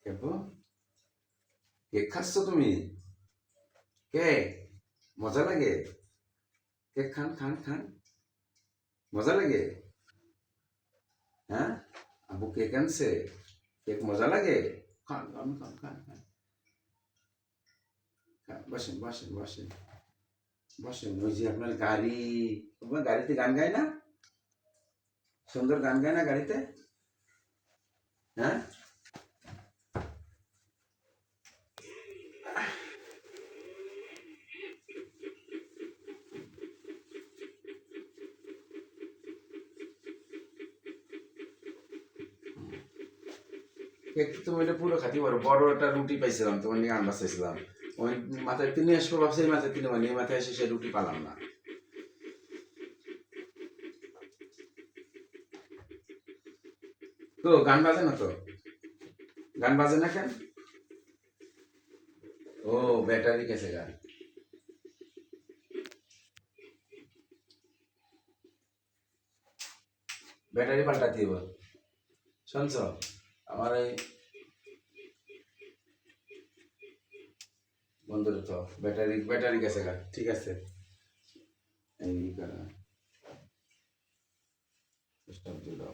কেবো cake খাচ্ছ তুমি? Cake মজা লাগে? কেক খান খান খান, মজা লাগে? হ্যাঁ, আবু কেক আনছে, কেক মজা লাগে? খান খান খান খান খান খান। বসেন বসেন বসেন বসেন। ওই যে আপনার গাড়ি, আপনার গাড়িতে গান গায় না? সুন্দর গান গায় না গাড়িতে? হ্যাঁ, কেক তুমি এটা পুরো খাতে পারো। বড় একটা রুটি পাইছিলাম, তোমার নিয়ে আনবার চাইছিলাম। ওই মাথায় তিনি আসবো ভাবছি, এই মাথায় তিনি মানে এই মাথায় এসে সে রুটি পালাম না। তো গান বাজে না তো? গান বাজে না কেন? ও, ব্যাটারি গেছে গান। ব্যাটারি পাল্টাতে দিব। শুনছ, আমার এই বন্ধুর তো ব্যাটারি ব্যাটারি গেছে গা। ঠিক আছে, এই স্টপ দিয়ে দাও।